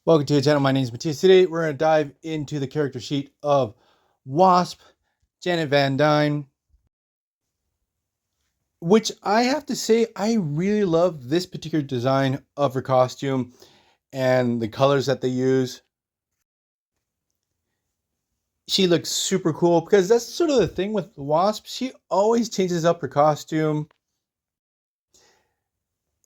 Welcome to the channel. My name is Matthias. Today we're going to dive into the character sheet of Wasp, Janet Van Dyne, which I have to say I really love this particular design of her costume and the colors that they use. She looks super cool because that's sort of the thing with Wasp. She always changes up her costume.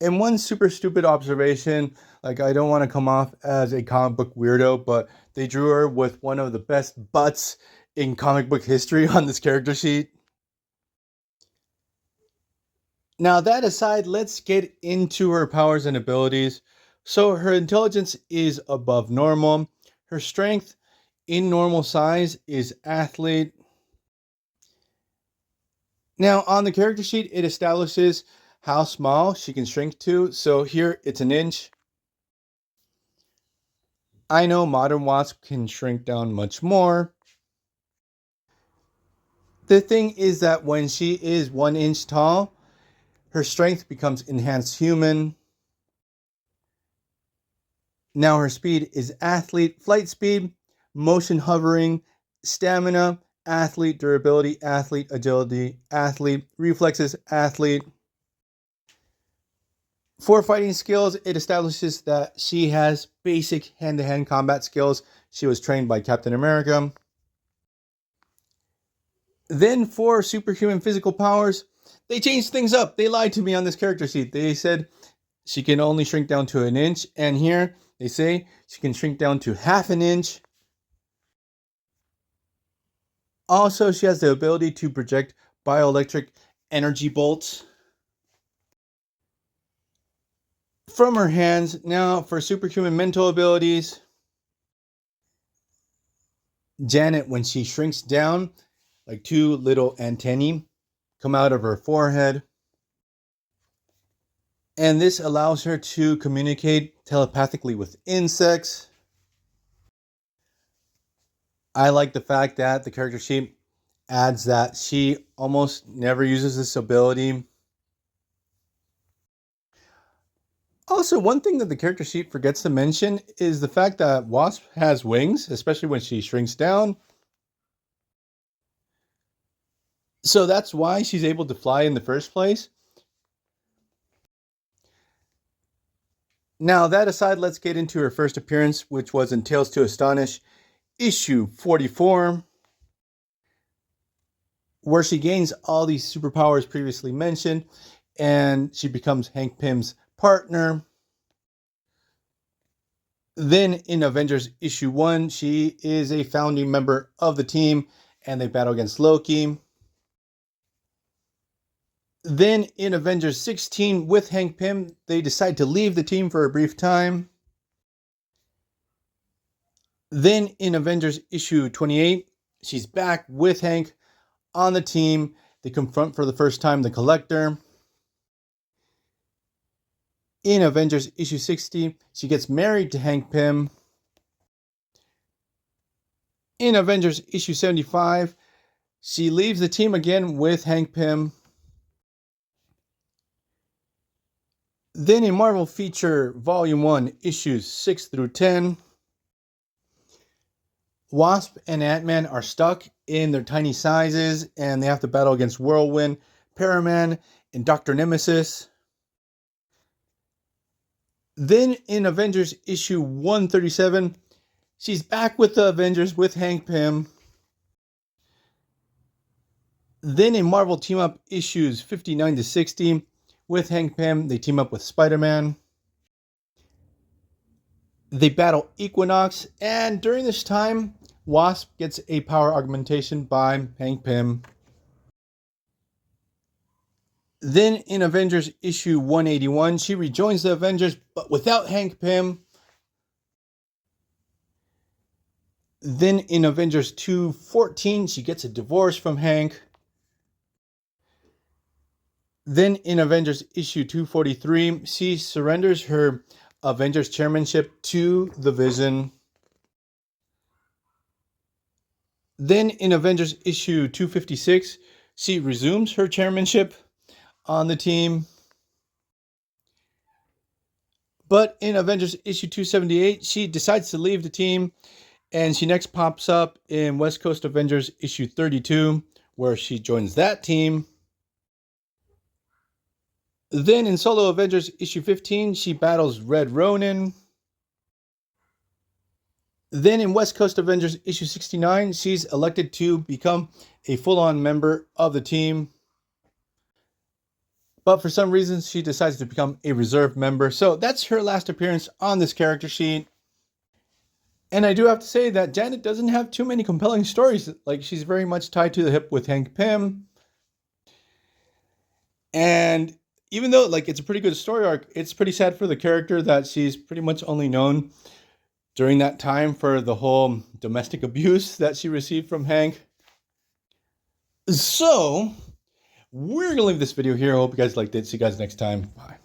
And one super stupid observation, like I don't want to come off as a comic book weirdo, but they drew her with one of the best butts in comic book history on this character sheet. Now, that aside, let's get into her powers and abilities. So, her intelligence is above normal. Her strength in normal size is athlete. Now, on the character sheet, it establishes how small she can shrink to. So, here it's an inch. I know modern Wasp can shrink down much more. The thing is that when she is 1 inch tall, her strength becomes enhanced human. Now her speed is athlete, flight speed, motion hovering, stamina, athlete, durability, athlete, agility, athlete, reflexes, athlete. For fighting skills, it establishes that she has basic hand-to-hand combat skills. She was trained by Captain America. Then for superhuman physical powers, they changed things up. They lied to me on this character sheet. They said she can only shrink down to an inch, and here they say she can shrink down to half an inch. Also, she has the ability to project bioelectric energy bolts from her hands. Now, for superhuman mental abilities, Janet, when she shrinks down, like two little antennae come out of her forehead. And this allows her to communicate telepathically with insects. I like the fact that the character sheet adds that she almost never uses this ability. Also, one thing that the character sheet forgets to mention is the fact that Wasp has wings, especially when she shrinks down. So that's why she's able to fly in the first place. Now, that aside, let's get into her first appearance, which was in Tales to Astonish, issue 44, where she gains all these superpowers previously mentioned, and she becomes Hank Pym's partner. Then in Avengers issue 1, she is a founding member of the team, and they battle against Loki. Then in Avengers 16 with Hank Pym, they decide to leave the team for a brief time. Then in Avengers issue 28, she's back with Hank on the team. They confront for the first time the Collector. In Avengers issue 60, she gets married to Hank Pym. In Avengers issue 75, she leaves the team again with Hank Pym. Then in Marvel Feature Volume 1, issues 6 through 10, Wasp and Ant-Man are stuck in their tiny sizes, and they have to battle against Whirlwind, Paraman, and Dr. Nemesis. Then in Avengers issue 137, she's back with the Avengers with Hank Pym. Then in Marvel Team Up issues 59 to 60, with Hank Pym, they team up with Spider-Man. They battle Equinox, and during this time, Wasp gets a power augmentation by Hank Pym. Then in Avengers issue 181, she rejoins the Avengers, but without Hank Pym. Then in Avengers 214, she gets a divorce from Hank. Then in Avengers issue 243, she surrenders her Avengers chairmanship to the Vision. Then in Avengers issue 256, she resumes her chairmanship on the team. But in Avengers issue 278, she decides to leave the team, and she next pops up in West Coast Avengers issue 32, where she joins that team. Then in Solo Avengers issue 15, she battles Red Ronin. Then in West Coast Avengers issue 69, she's elected to become a full-on member of the team. But for some reason, she decides to become a reserve member. So that's her last appearance on this character sheet. And I do have to say that Janet doesn't have too many compelling stories. Like, she's very much tied to the hip with Hank Pym. And even though, like, it's a pretty good story arc, it's pretty sad for the character that she's pretty much only known during that time for the whole domestic abuse that she received from Hank. So we're going to leave this video here. I hope you guys liked it. See you guys next time. Bye.